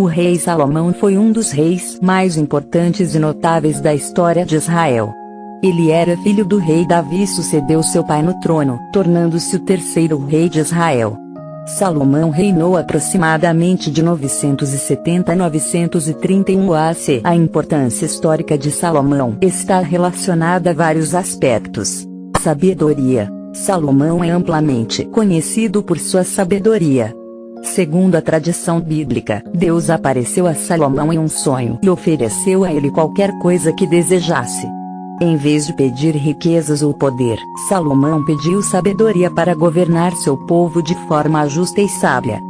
O rei Salomão foi um dos reis mais importantes e notáveis da história de Israel. Ele era filho do rei Davi e sucedeu seu pai no trono, tornando-se o terceiro rei de Israel. Salomão reinou aproximadamente de 970 a 931 AC. A importância histórica de Salomão está relacionada a vários aspectos. Sabedoria. Salomão é amplamente conhecido por sua sabedoria. Segundo a tradição bíblica, Deus apareceu a Salomão em um sonho e ofereceu a ele qualquer coisa que desejasse. Em vez de pedir riquezas ou poder, Salomão pediu sabedoria para governar seu povo de forma justa e sábia.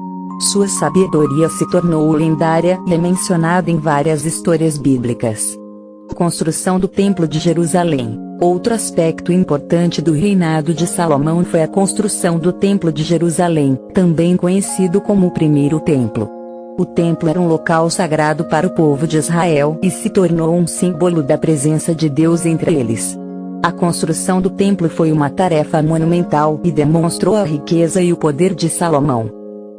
Sua sabedoria se tornou lendária e é mencionada em várias histórias bíblicas. Construção do Templo de Jerusalém. Outro aspecto importante do reinado de Salomão foi a construção do Templo de Jerusalém, também conhecido como o Primeiro Templo. O templo era um local sagrado para o povo de Israel e se tornou um símbolo da presença de Deus entre eles. A construção do templo foi uma tarefa monumental e demonstrou a riqueza e o poder de Salomão.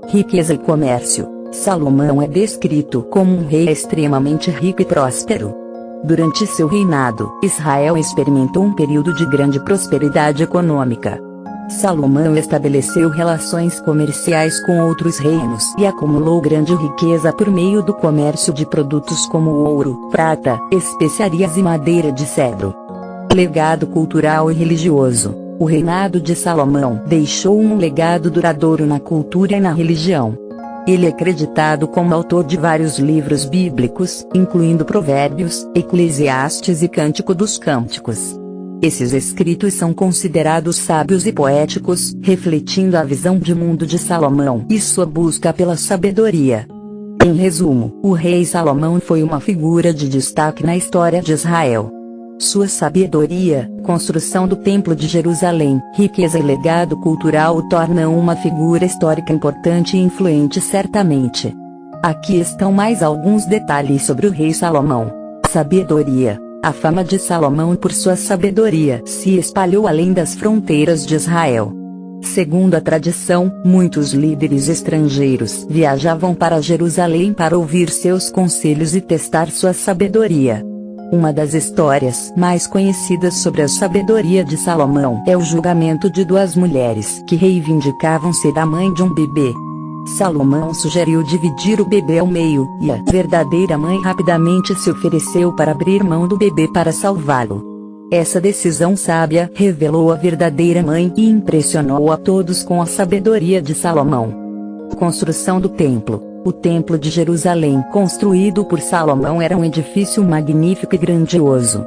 Riqueza e comércio. Salomão é descrito como um rei extremamente rico e próspero. Durante seu reinado, Israel experimentou um período de grande prosperidade econômica. Salomão estabeleceu relações comerciais com outros reinos e acumulou grande riqueza por meio do comércio de produtos como ouro, prata, especiarias e madeira de cedro. Legado cultural e religioso. O reinado de Salomão deixou um legado duradouro na cultura e na religião. Ele é acreditado como autor de vários livros bíblicos, incluindo Provérbios, Eclesiastes e Cântico dos Cânticos. Esses escritos são considerados sábios e poéticos, refletindo a visão de mundo de Salomão e sua busca pela sabedoria. Em resumo, o rei Salomão foi uma figura de destaque na história de Israel. Sua sabedoria, construção do Templo de Jerusalém, riqueza e legado cultural o tornam uma figura histórica importante e influente certamente. Aqui estão mais alguns detalhes sobre o rei Salomão. Sabedoria. A fama de Salomão por sua sabedoria se espalhou além das fronteiras de Israel. Segundo a tradição, muitos líderes estrangeiros viajavam para Jerusalém para ouvir seus conselhos e testar sua sabedoria. Uma das histórias mais conhecidas sobre a sabedoria de Salomão é o julgamento de duas mulheres que reivindicavam ser a mãe de um bebê. Salomão sugeriu dividir o bebê ao meio, e a verdadeira mãe rapidamente se ofereceu para abrir mão do bebê para salvá-lo. Essa decisão sábia revelou a verdadeira mãe e impressionou a todos com a sabedoria de Salomão. Construção do Templo. O Templo de Jerusalém, construído por Salomão, era um edifício magnífico e grandioso.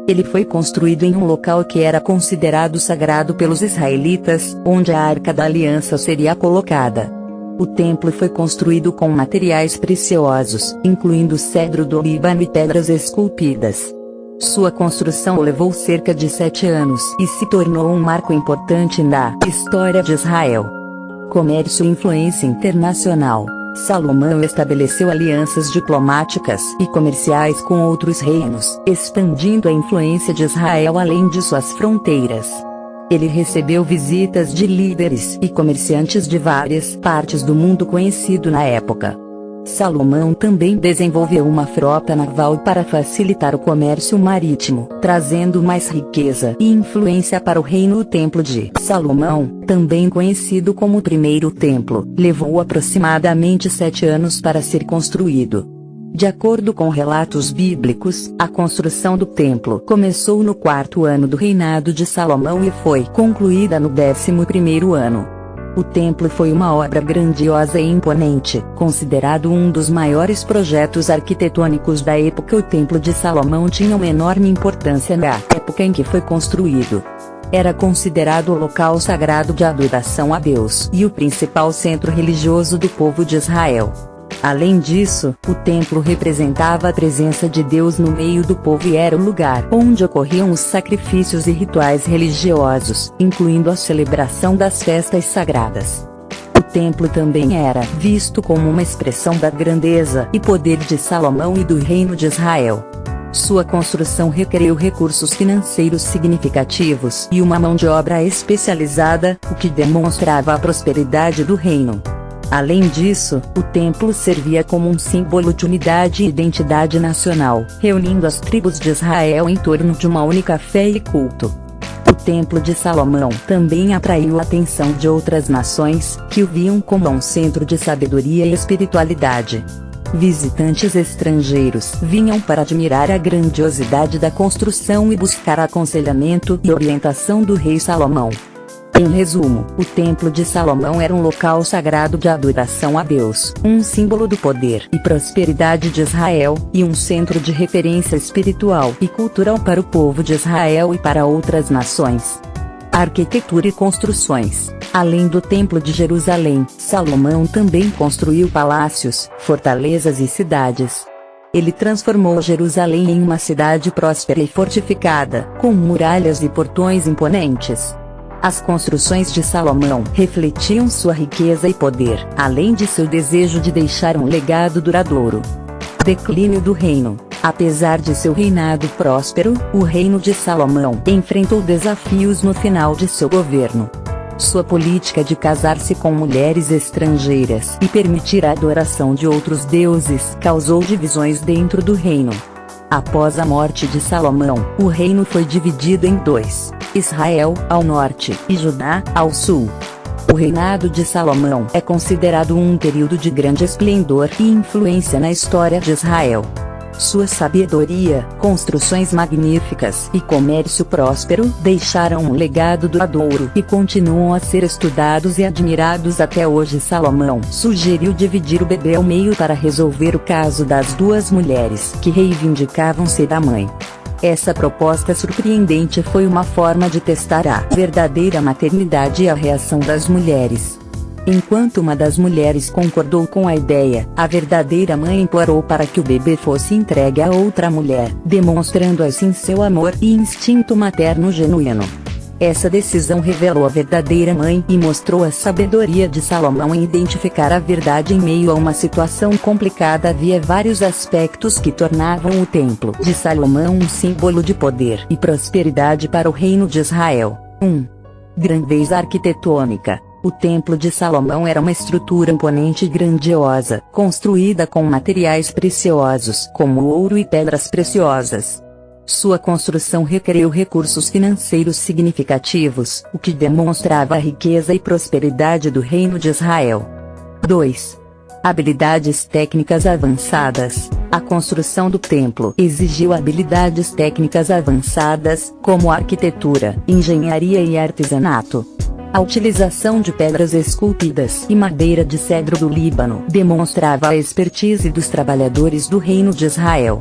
Ele foi construído em um local que era considerado sagrado pelos israelitas, onde a Arca da Aliança seria colocada. O templo foi construído com materiais preciosos, incluindo cedro do Líbano e pedras esculpidas. Sua construção levou cerca de 7 anos e se tornou um marco importante na história de Israel. Comércio e influência internacional. Salomão estabeleceu alianças diplomáticas e comerciais com outros reinos, expandindo a influência de Israel além de suas fronteiras. Ele recebeu visitas de líderes e comerciantes de várias partes do mundo conhecido na época. Salomão também desenvolveu uma frota naval para facilitar o comércio marítimo, trazendo mais riqueza e influência para o reino. O Templo de Salomão, também conhecido como o Primeiro Templo, levou aproximadamente 7 anos para ser construído. De acordo com relatos bíblicos, a construção do templo começou no 4º ano do reinado de Salomão e foi concluída no 11º ano. O templo foi uma obra grandiosa e imponente, considerado um dos maiores projetos arquitetônicos da época. O Templo de Salomão tinha uma enorme importância na época em que foi construído. Era considerado o local sagrado de adoração a Deus e o principal centro religioso do povo de Israel. Além disso, o templo representava a presença de Deus no meio do povo e era o lugar onde ocorriam os sacrifícios e rituais religiosos, incluindo a celebração das festas sagradas. O templo também era visto como uma expressão da grandeza e poder de Salomão e do reino de Israel. Sua construção requeriu recursos financeiros significativos e uma mão de obra especializada, o que demonstrava a prosperidade do reino. Além disso, o templo servia como um símbolo de unidade e identidade nacional, reunindo as tribos de Israel em torno de uma única fé e culto. O Templo de Salomão também atraiu a atenção de outras nações, que o viam como um centro de sabedoria e espiritualidade. Visitantes estrangeiros vinham para admirar a grandiosidade da construção e buscar aconselhamento e orientação do rei Salomão. Em resumo, o Templo de Salomão era um local sagrado de adoração a Deus, um símbolo do poder e prosperidade de Israel, e um centro de referência espiritual e cultural para o povo de Israel e para outras nações. Arquitetura e construções. Além do Templo de Jerusalém, Salomão também construiu palácios, fortalezas e cidades. Ele transformou Jerusalém em uma cidade próspera e fortificada, com muralhas e portões imponentes. As construções de Salomão refletiam sua riqueza e poder, além de seu desejo de deixar um legado duradouro. Declínio do reino. Apesar de seu reinado próspero, o reino de Salomão enfrentou desafios no final de seu governo. Sua política de casar-se com mulheres estrangeiras e permitir a adoração de outros deuses causou divisões dentro do reino. Após a morte de Salomão, o reino foi dividido em dois: Israel, ao norte, e Judá, ao sul. O reinado de Salomão é considerado um período de grande esplendor e influência na história de Israel. Sua sabedoria, construções magníficas e comércio próspero deixaram um legado duradouro e continuam a ser estudados e admirados até hoje. Salomão sugeriu dividir o bebê ao meio para resolver o caso das duas mulheres que reivindicavam ser a mãe. Essa proposta surpreendente foi uma forma de testar a verdadeira maternidade e a reação das mulheres. Enquanto uma das mulheres concordou com a ideia, a verdadeira mãe implorou para que o bebê fosse entregue a outra mulher, demonstrando assim seu amor e instinto materno genuíno. Essa decisão revelou a verdadeira mãe e mostrou a sabedoria de Salomão em identificar a verdade em meio a uma situação complicada. Havia vários aspectos que tornavam o Templo de Salomão um símbolo de poder e prosperidade para o reino de Israel. 1. Grandeza arquitetônica. O Templo de Salomão era uma estrutura imponente e grandiosa, construída com materiais preciosos como ouro e pedras preciosas. Sua construção requeriu recursos financeiros significativos, o que demonstrava a riqueza e prosperidade do reino de Israel. 2. Habilidades técnicas avançadas. A construção do templo exigiu habilidades técnicas avançadas, como arquitetura, engenharia e artesanato. A utilização de pedras esculpidas e madeira de cedro do Líbano demonstrava a expertise dos trabalhadores do reino de Israel.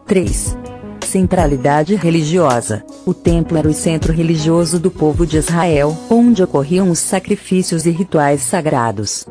3. Centralidade religiosa. O templo era o centro religioso do povo de Israel, onde ocorriam os sacrifícios e rituais sagrados.